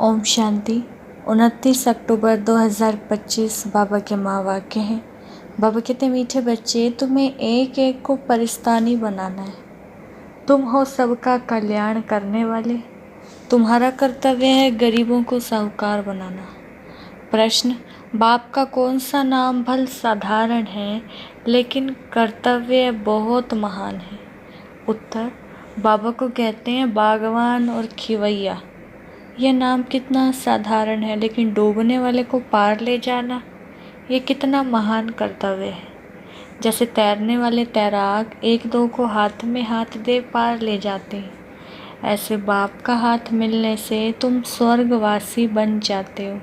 ओम शांति। 29 अक्टूबर 2025 बाबा के महावाक्य हैं। बाबा कहते हैं, मीठे बच्चे, तुम्हें एक एक को परिस्तानी बनाना है। तुम हो सबका कल्याण करने वाले। तुम्हारा कर्तव्य है गरीबों को साहूकार बनाना। प्रश्न, बाप का कौन सा नाम भल साधारण है लेकिन कर्तव्य बहुत महान है? उत्तर, बाबा को कहते हैं बागवान और खिवैया। यह नाम कितना साधारण है लेकिन डूबने वाले को पार ले जाना, ये कितना महान कर्तव्य है। जैसे तैरने वाले तैराक एक दो को हाथ में हाथ दे पार ले जाते हैं, ऐसे बाप का हाथ मिलने से तुम स्वर्गवासी बन जाते हो।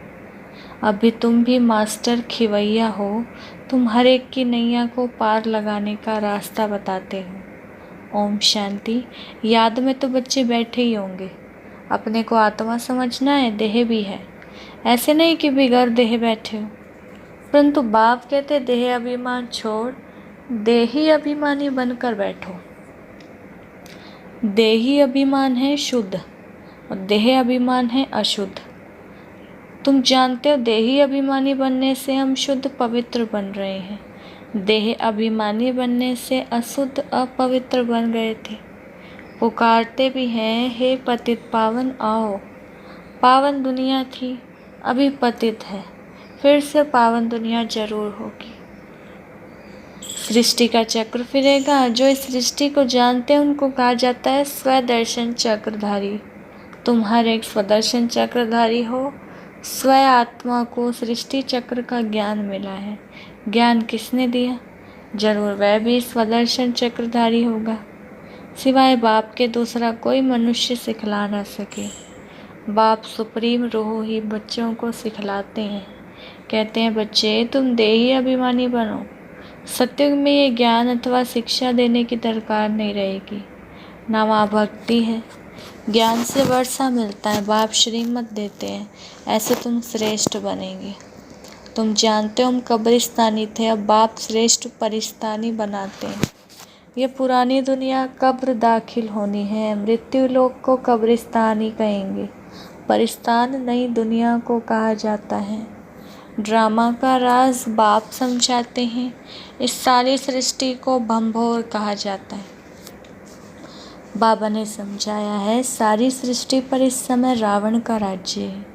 अभी तुम भी मास्टर खिवैया हो। तुम हर एक की नैया को पार लगाने का रास्ता बताते हो। ओम शांति। याद में तो बच्चे बैठे ही होंगे। अपने को आत्मा समझना है, देह भी है। ऐसे नहीं कि बिगड़ देह बैठे हो, परंतु बाप कहते देह अभिमान छोड़ देही अभिमानी बनकर बैठो। देही अभिमान है शुद्ध और देह अभिमान है अशुद्ध। तुम जानते हो देही अभिमानी बनने से हम शुद्ध पवित्र बन रहे हैं, देह अभिमानी बनने से अशुद्ध अपवित्र बन गए थे। पुकारते भी हैं, हे पतित पावन आओ। पावन दुनिया थी, अभी पतित है, फिर से पावन दुनिया जरूर होगी। सृष्टि का चक्र फिरेगा। जो इस सृष्टि को जानते हैं उनको कहा जाता है स्वदर्शन चक्रधारी। तुम हर एक स्वदर्शन चक्रधारी हो। स्व आत्मा को सृष्टि चक्र का ज्ञान मिला है। ज्ञान किसने दिया? जरूर वह भी स्वदर्शन चक्रधारी होगा। सिवाय बाप के दूसरा कोई मनुष्य सिखला ना सके। बाप सुप्रीम रूह ही बच्चों को सिखलाते हैं। कहते हैं, बच्चे तुम देही अभिमानी बनो। सत्युग में ये ज्ञान अथवा शिक्षा देने की दरकार नहीं रहेगी, ना वहाँ भक्ति है। ज्ञान से वर्षा मिलता है, बाप श्रीमत देते हैं, ऐसे तुम श्रेष्ठ बनेंगे। तुम जानते हो हम कब्रिस्तानी थे, अब बाप श्रेष्ठ परिस्तानी बनाते हैं। ये पुरानी दुनिया कब्र दाखिल होनी है। मृत्यु लोक को कब्रिस्तान ही कहेंगे, परिस्तान नई दुनिया को कहा जाता है। ड्रामा का राज बाप समझाते हैं। इस सारी सृष्टि को भंभोर कहा जाता है। बाबा ने समझाया है, सारी सृष्टि पर इस समय रावण का राज्य है।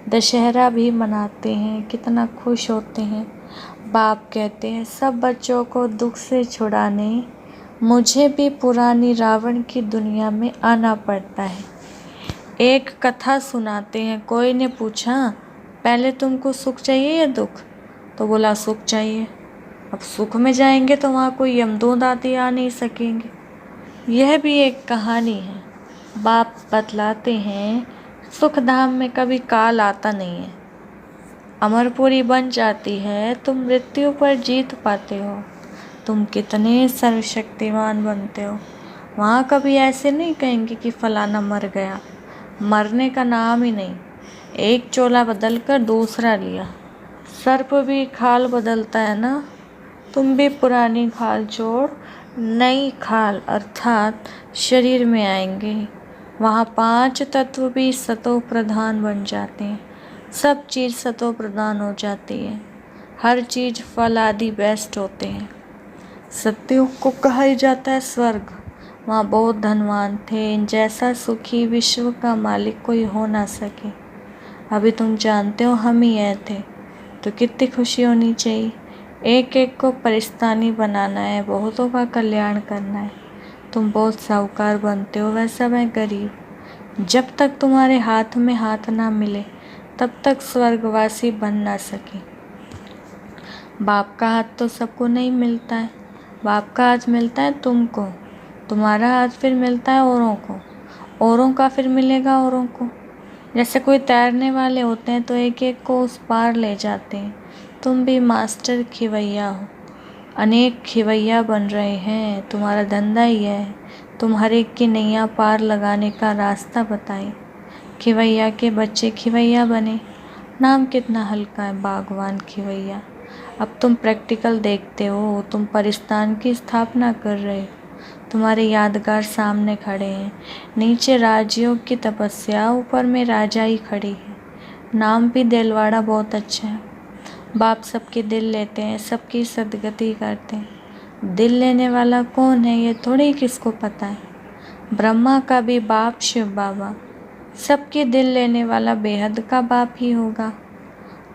दशहरा भी मनाते हैं, कितना खुश होते हैं। बाप कहते हैं, सब बच्चों को दुख से छुड़ाने मुझे भी पुरानी रावण की दुनिया में आना पड़ता है। एक कथा सुनाते हैं। कोई ने पूछा, पहले तुमको सुख चाहिए या दुख? तो बोला सुख चाहिए। अब सुख में जाएंगे तो वहाँ कोई यमदूत आदि आ नहीं सकेंगे। यह भी एक कहानी है। बाप बतलाते हैं, सुख धाम में कभी काल आता नहीं है। अमरपुरी बन जाती है, तुम मृत्यु पर जीत पाते हो। तुम कितने सर्वशक्तिमान बनते हो। वहाँ कभी ऐसे नहीं कहेंगे कि फलाना मर गया। मरने का नाम ही नहीं। एक चोला बदल कर दूसरा लिया। सर्प भी खाल बदलता है ना। तुम भी पुरानी खाल छोड़ नई खाल अर्थात शरीर में आएंगे। वहाँ 5 तत्व भी सतो प्रधान बन जाते हैं। सब चीज़ सतो प्रधान हो जाती है। हर चीज़ फल आदि बेस्ट होते हैं। सत्युग को कहा जाता है स्वर्ग। वहाँ बहुत धनवान थे। इन जैसा सुखी विश्व का मालिक कोई हो ना सके। अभी तुम जानते हो हम ही आए थे, तो कितनी खुशी होनी चाहिए। एक एक को परिस्तानी बनाना है, बहुतों का कल्याण करना है। तुम बहुत साहूकार बनते हो, वैसा मैं गरीब। जब तक तुम्हारे हाथ में हाथ ना मिले तब तक स्वर्गवासी बन ना सके। बाप का हाथ तो सबको नहीं मिलता है। बाप का हाथ मिलता है तुमको, तुम्हारा हाथ फिर मिलता है औरों को, औरों का फिर मिलेगा औरों को। जैसे कोई तैरने वाले होते हैं तो एक एक को उस पार ले जाते हैं। तुम भी मास्टर खिवैया हो। अनेक खिवैया बन रहे हैं। तुम्हारा धंधा ही है, तुम हर एक की नैया पार लगाने का रास्ता बताए। खिवैया के बच्चे खिवैया बने। नाम कितना हल्का है, बागवान खिवैया। अब तुम प्रैक्टिकल देखते हो। तुम परिस्तान की स्थापना कर रहे हो। तुम्हारे यादगार सामने खड़े हैं। नीचे राजयोग की तपस्या, ऊपर में राजाई खड़ी है। नाम भी दिलवाड़ा बहुत अच्छा है। बाप सबके दिल लेते हैं, सबकी सदगति करते हैं। दिल लेने वाला कौन है ये थोड़ी किसको पता है। ब्रह्मा का भी बाप शिव बाबा, सबके दिल लेने वाला बेहद का बाप ही होगा।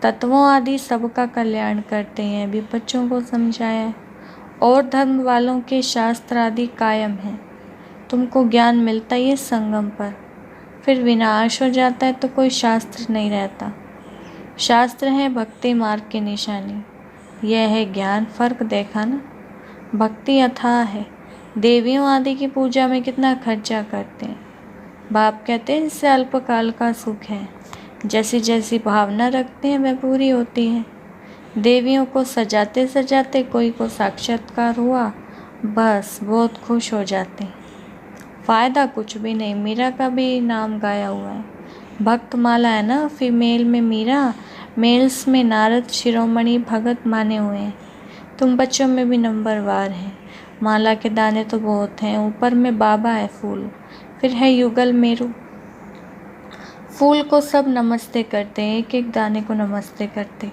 तत्वों आदि सबका कल्याण करते हैं, अभी बच्चों को समझाया है। और धर्म वालों के शास्त्र आदि कायम हैं। तुमको ज्ञान मिलता ही है संगम पर, फिर विनाश हो जाता है तो कोई शास्त्र नहीं रहता। शास्त्र है भक्ति मार्ग की निशानी, यह है ज्ञान। फर्क देखा ना। भक्ति अथाह है। देवियों आदि की पूजा में कितना खर्चा करते हैं। बाप कहते हैं इससे अल्पकाल का सुख है। जैसी जैसी भावना रखते हैं वह पूरी होती है। देवियों को सजाते सजाते कोई को साक्षात्कार हुआ, बस बहुत खुश हो जाते हैं। फ़ायदा कुछ भी नहीं। मीरा का भी नाम गाया हुआ है। भक्त माला है ना, फीमेल में मीरा, मेल्स में नारद शिरोमणि भगत माने हुए हैं। तुम बच्चों में भी नंबरवार हैं। माला के दाने तो बहुत हैं, ऊपर में बाबा है फूल, फिर है युगल मेरू। फूल को सब नमस्ते करते हैं, एक एक दाने को नमस्ते करते।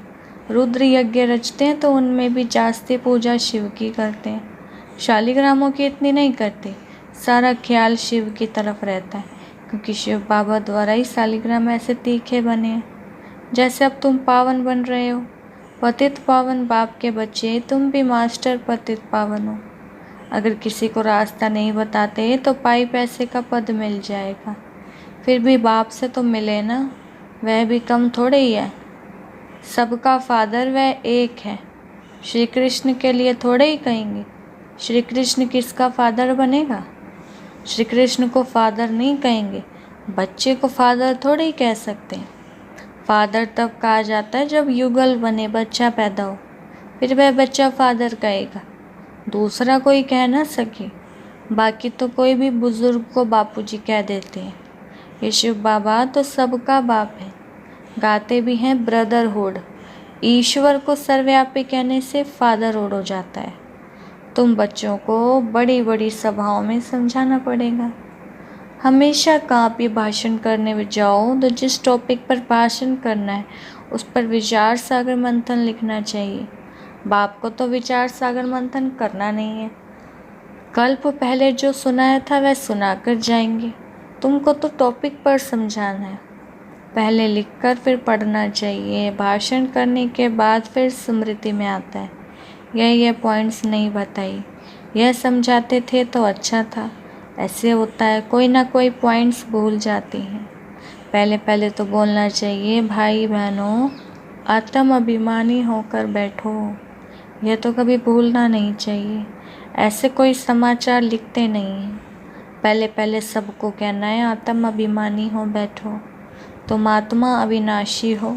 रुद्र यज्ञ रचते हैं तो उनमें भी जास्ती पूजा शिव की करते हैं। शालिग्रामों की इतनी नहीं करते, सारा ख्याल शिव की तरफ रहता है, क्योंकि शिव बाबा द्वारा ही शालिग्राम ऐसे तीखे बने हैं। जैसे अब तुम पावन बन रहे हो, पतित पावन बाप के बच्चे, तुम भी मास्टर पतित पावन हो। अगर किसी को रास्ता नहीं बताते तो पाई पैसे का पद मिल जाएगा, फिर भी बाप से तो मिले ना, वह भी कम थोड़े ही है। सबका फादर वह एक है। श्री कृष्ण के लिए थोड़े ही कहेंगे। श्री कृष्ण किसका फादर बनेगा? श्री कृष्ण को फादर नहीं कहेंगे, बच्चे को फादर थोड़े ही कह सकते हैं। फादर तब कहा जाता है जब युगल बने, बच्चा पैदा हो, फिर वह बच्चा फादर कहेगा, दूसरा कोई कह ना सके। बाकी तो कोई भी बुजुर्ग को बापूजी कह देते हैं। ये शिव बाबा तो सबका बाप है। गाते भी हैं ब्रदरहुड। ईश्वर को सर्वव्यापी कहने से फादरहुड हो जाता है। तुम बच्चों को बड़ी बड़ी सभाओं में समझाना पड़ेगा। हमेशा कहाँ पे भाषण करने में जाओ तो जिस टॉपिक पर भाषण करना है उस पर विचार सागर मंथन लिखना चाहिए। बाप को तो विचार सागर मंथन करना नहीं है। कल्प पहले जो सुनाया था वह सुना कर जाएंगे। तुमको तो टॉपिक पर समझाना है। पहले लिखकर फिर पढ़ना चाहिए। भाषण करने के बाद फिर स्मृति में आता है। यह पॉइंट्स नहीं बताई, यह समझाते थे तो अच्छा था। ऐसे होता है, कोई ना कोई पॉइंट्स भूल जाती हैं। पहले पहले तो बोलना चाहिए, भाई बहनों आत्म अभिमानी होकर बैठो। यह तो कभी भूलना नहीं चाहिए। ऐसे कोई समाचार लिखते नहीं हैं। पहले पहले सबको कहना है आत्म अभिमानी हो बैठो, तुम आत्मा अविनाशी हो।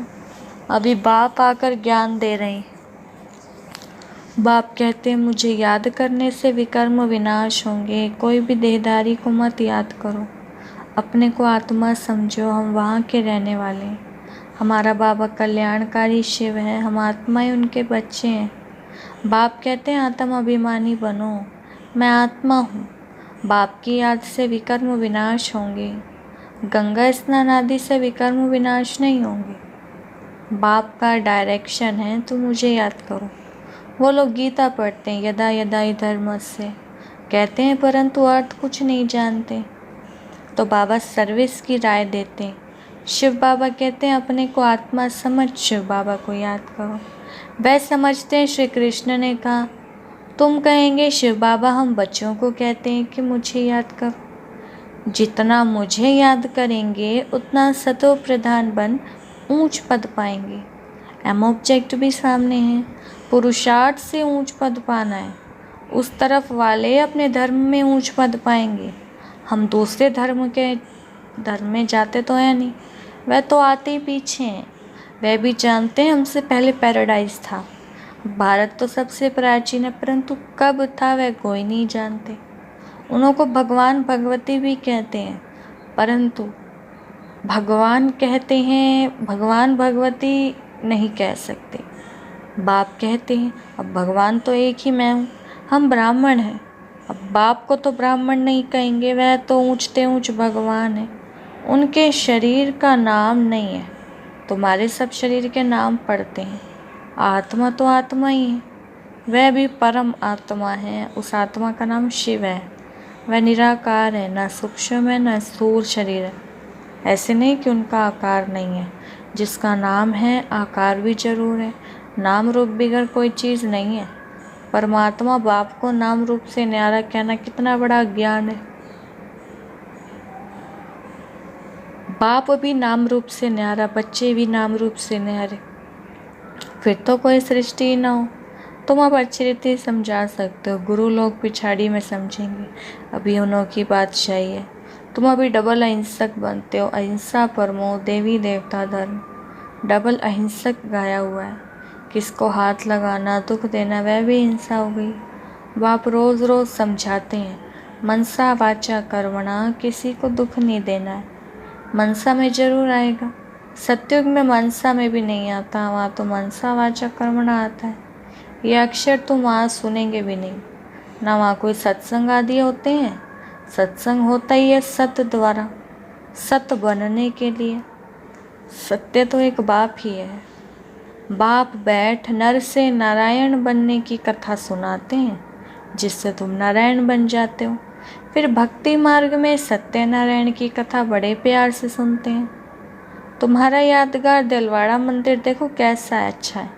अभी बाप आकर ज्ञान दे रहे हैं। बाप कहते हैं मुझे याद करने से विकर्म विनाश होंगे। कोई भी देहधारी को मत याद करो, अपने को आत्मा समझो। हम वहाँ के रहने वाले हैं। हमारा बाबा कल्याणकारी शिव है, हम आत्माएं उनके बच्चे हैं। बाप कहते हैं आत्म अभिमानी बनो, मैं आत्मा हूँ। बाप की याद से विकर्म विनाश होंगे। गंगा स्नान आदि से विकर्म विनाश नहीं होंगे। बाप का डायरेक्शन है, तो मुझे याद करो। वो लोग गीता पढ़ते हैं, यदा यदा हि धर्मस्य कहते हैं, परंतु अर्थ कुछ नहीं जानते। तो बाबा सर्विस की राय देते हैं। शिव बाबा कहते हैं अपने को आत्मा समझ शिव बाबा को याद करो। वह समझते हैं श्री कृष्ण ने कहा। तुम कहेंगे शिव बाबा हम बच्चों को कहते हैं कि मुझे याद करो। जितना मुझे याद करेंगे उतना सतो प्रधान बन ऊंच पद पाएंगे। एम ऑब्जेक्ट भी सामने है, पुरुषार्थ से ऊंच पद पाना है। उस तरफ वाले अपने धर्म में ऊंच पद पाएंगे। हम दूसरे धर्म में जाते तो है नहीं, वह तो आते ही पीछे हैं। वह भी जानते हैं हमसे पहले पैराडाइज था। भारत तो सबसे प्राचीन है, परंतु कब था वह कोई नहीं जानते। उन्हों को भगवान भगवती भी कहते हैं, परंतु भगवान कहते हैं, भगवान भगवती नहीं कह सकते। बाप कहते हैं अब भगवान तो एक ही मैं हूँ। हम ब्राह्मण हैं, अब बाप को तो ब्राह्मण नहीं कहेंगे, वह तो ऊंचते ऊंच भगवान है, उनके शरीर का नाम नहीं है। तुम्हारे सब शरीर के नाम पड़ते हैं। आत्मा तो आत्मा ही है, वह भी परम आत्मा है। उस आत्मा का नाम शिव है। वह निराकार है, न सूक्ष्म है न स्थूल शरीर है। ऐसे नहीं कि उनका आकार नहीं है, जिसका नाम है आकार भी जरूर है। नाम रूप बिगर कोई चीज़ नहीं है। परमात्मा बाप को नाम रूप से न्यारा कहना कितना बड़ा ज्ञान है। बाप भी नाम रूप से न्यारा, बच्चे भी नाम रूप से न्यारे, फिर तो कोई सृष्टि ही ना हो। तुम अब अच्छी रीति समझा सकते हो, गुरु लोग पिछाड़ी में समझेंगे, अभी उन्हों की बादशाही है। तुम अभी डबल अहिंसक बनते हो, अहिंसा परमो देवी देवता धर्म। डबल अहिंसक गाया हुआ है। किसको हाथ लगाना, दुख देना, वह भी हिंसा हो गई। बाप रोज़ रोज़ समझाते हैं, मनसा वाचा कर्मणा, किसी को दुख नहीं देना है। मनसा में जरूर आएगा, सत्युग में मनसा में भी नहीं आता, वहाँ तो मनसा वाचा कर्मणा आता है। ये अक्षर तुम वहाँ सुनेंगे भी नहीं, ना वहाँ कोई सत्संग आदि होते हैं। सत्संग होता ही है सत्य द्वारा, सत्य बनने के लिए। सत्य तो एक बाप ही है। बाप बैठ नर से नारायण बनने की कथा सुनाते हैं, जिससे तुम नारायण बन जाते हो। फिर भक्ति मार्ग में सत्यनारायण की कथा बड़े प्यार से सुनते हैं। तुम्हारा यादगार दिलवाड़ा मंदिर देखो कैसा है, अच्छा है।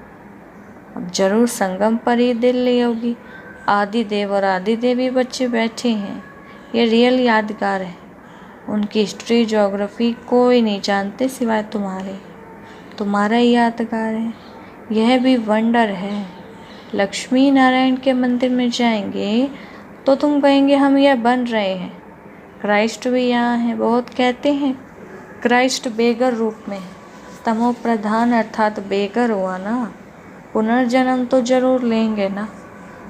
अब जरूर संगम पर ही दिल ली होगी। आदि देव और आदि देवी बच्चे बैठे हैं, ये रियल यादगार है। उनकी हिस्ट्री ज्योग्राफी कोई नहीं जानते सिवाय तुम्हारा ही यादगार है। यह भी वंडर है। लक्ष्मी नारायण के मंदिर में जाएंगे तो तुम कहेंगे हम यह बन रहे हैं। क्राइस्ट भी यहाँ है। बहुत कहते हैं क्राइस्ट बेगर रूप में, तमो प्रधान अर्थात बेगर हुआ ना, पुनर्जन्म तो जरूर लेंगे ना।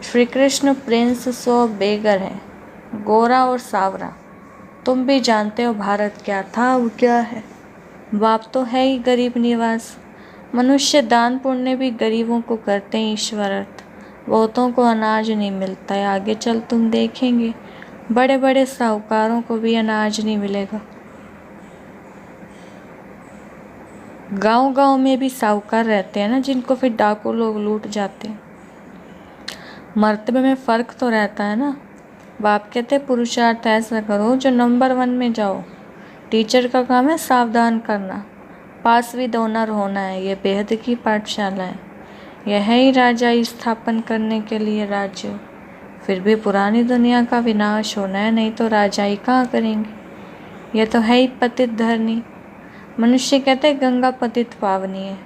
श्री कृष्ण प्रिंस सो बेगर है, गोरा और सावरा। तुम भी जानते हो भारत क्या था अब क्या है। बाप तो है ही गरीब निवास। मनुष्य दान पुण्य भी गरीबों को करते हैं ईश्वर अर्थ। बहुतों को अनाज नहीं मिलता है, आगे चल तुम देखेंगे बड़े बड़े साहूकारों को भी अनाज नहीं मिलेगा। गांव गांव में भी साहूकार रहते हैं ना, जिनको फिर डाकू लोग लूट जाते हैं। मर्तबे में फ़र्क तो रहता है ना। बाप कहते पुरुषार्थ ऐसा करो जो नंबर 1 में जाओ। टीचर का काम है सावधान करना, पास विद ऑनर होना है। ये बेहद की पाठशाला है। यह ही राजा स्थापन करने के लिए राज्य। फिर भी पुरानी दुनिया का विनाश होना है, नहीं तो राजाई कहाँ करेंगे। यह तो है ही पतित धरनी। मनुष्य कहते गंगा पतित पावनी है।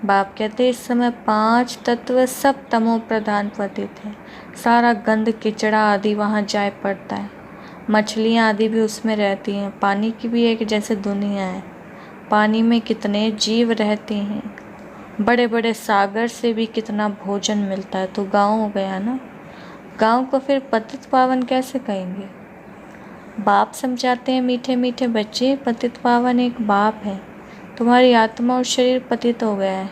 बाप कहते इस समय 5 तत्व सब तमो प्रधान पतित है। सारा गंद किचड़ा आदि वहाँ जाए पड़ता है। मछलियाँ आदि भी उसमें रहती हैं। पानी की भी एक जैसे दुनिया है। पानी में कितने जीव रहते हैं। बड़े बड़े सागर से भी कितना भोजन मिलता है। तो गाँव हो गया ना। गाँव को फिर पतित पावन कैसे कहेंगे। बाप समझाते हैं मीठे मीठे बच्चे, पतित पावन एक बाप है। तुम्हारी आत्मा और शरीर पतित हो गया है,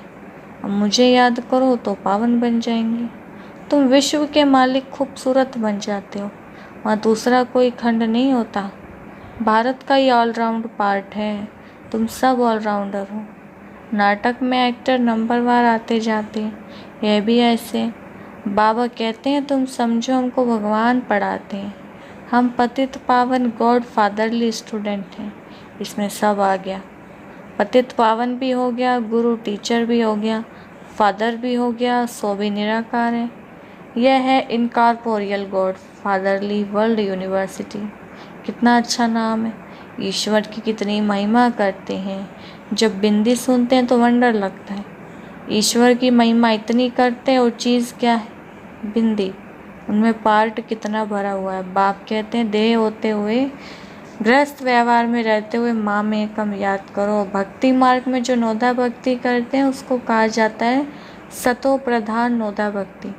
अब मुझे याद करो तो पावन बन जाएंगे। तुम विश्व के मालिक खूबसूरत बन जाते हो। वहाँ दूसरा कोई खंड नहीं होता। भारत का ही ऑलराउंड पार्ट है। तुम सब ऑलराउंडर हो। नाटक में एक्टर नंबरवार आते जाते हैं। यह भी ऐसे। बाबा कहते हैं तुम समझो हमको भगवान पढ़ाते हैं। हम पतित पावन गॉड फादरली स्टूडेंट हैं। इसमें सब आ गया। पतित पावन भी हो गया, गुरु टीचर भी हो गया, फादर भी हो गया, सो भी निराकार है। यह है incorporeal God fatherly world university. कितना अच्छा नाम है। ईश्वर की कितनी महिमा करते हैं। जब बिंदी सुनते हैं तो वंडर लगता है। ईश्वर की महिमा इतनी करते हैं और चीज़ क्या है, बिंदी। उनमें पार्ट कितना भरा हुआ है। बाप कहते हैं देह होते हुए, गृहस्थ व्यवहार में रहते हुए माँ में कम याद करो। भक्ति मार्ग में जो नोदा भक्ति करते हैं उसको कहा जाता है सतो प्रधान नोदा भक्ति।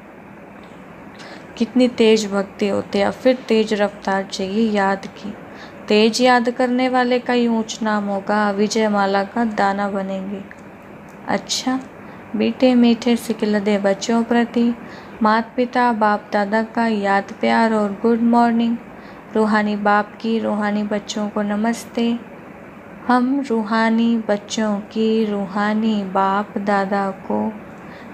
कितनी तेज भक्ति होती है। फिर तेज रफ्तार चाहिए याद की। तेज याद करने वाले का ही ऊंच नाम होगा, विजय माला का दाना बनेंगे। अच्छा, मीठे मीठे सिकलदे बच्चों प्रति माता पिता बाप दादा का याद प्यार और गुड मॉर्निंग। रूहानी बाप की रूहानी बच्चों को नमस्ते। हम रूहानी बच्चों की रूहानी बाप दादा को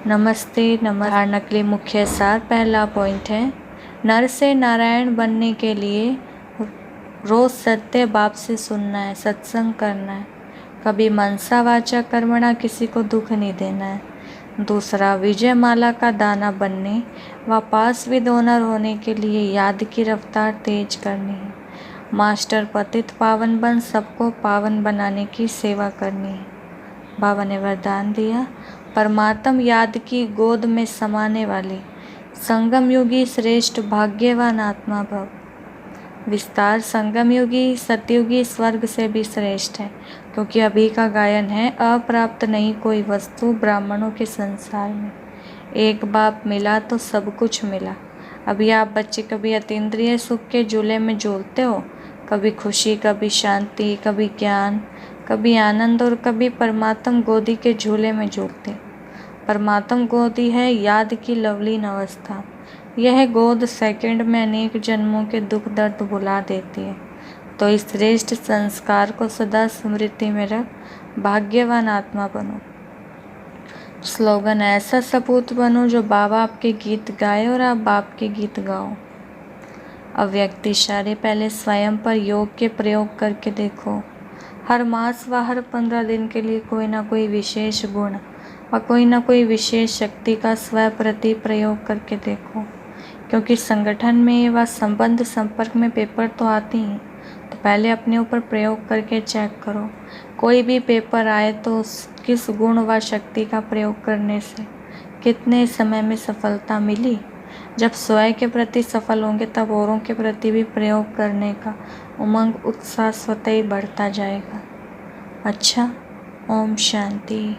नमस्ते। धारणा के लिए मुख्य सार पहला पॉइंट है, नर से नारायण बनने के लिए रोज सत्य बाप से सुनना है, सत्संग करना है, कभी मनसा वाचा कर्मणा किसी को दुख नहीं देना है। दूसरा, विजय माला का दाना बनने व पास विद ओनर होने के लिए याद की रफ्तार तेज करनी है। मास्टर पतित पावन बन सबको पावन बनाने की सेवा करनी है। बाबा ने वरदान दिया, परमात्म याद की गोद में समाने वाले संगम युगी श्रेष्ठ भाग्यवान आत्मा भव। विस्तार संगम युगी सतयुगी स्वर्ग से भी श्रेष्ठ है, क्योंकि अभी का गायन है, अप्राप्त नहीं कोई वस्तु ब्राह्मणों के संसार में। एक बाप मिला तो सब कुछ मिला। अभी आप बच्चे कभी अतीन्द्रिय सुख के झूले में झूलते हो, कभी खुशी, कभी शांति, कभी ज्ञान, कभी आनंद और कभी परमात्म गोदी के झूले में झूलते। परमात्म गोदी है याद की लवलीन अवस्था। यह गोद सेकंड में अनेक जन्मों के दुख दर्द भुला देती है। तो इस श्रेष्ठ संस्कार को सदा स्मृति में रख भाग्यवान आत्मा बनो। स्लोगन, ऐसा सपूत बनो जो बाबा आपके गीत गाए और आप बाप के गीत गाओ। अव्यक्त इशारे, पहले स्वयं पर योग के प्रयोग करके देखो। हर मास व हर 15 दिन के लिए कोई ना कोई विशेष गुण व कोई ना कोई विशेष शक्ति का स्व प्रति प्रयोग करके देखो, क्योंकि संगठन में व संबंध संपर्क में पेपर तो आती हैं, तो पहले अपने ऊपर प्रयोग करके चेक करो। कोई भी पेपर आए तो किस गुण व शक्ति का प्रयोग करने से कितने समय में सफलता मिली। जब स्वयं के प्रति सफल होंगे तब औरों के प्रति भी प्रयोग करने का उमंग उत्साह स्वतः ही बढ़ता जाएगा। अच्छा, ओम शांति।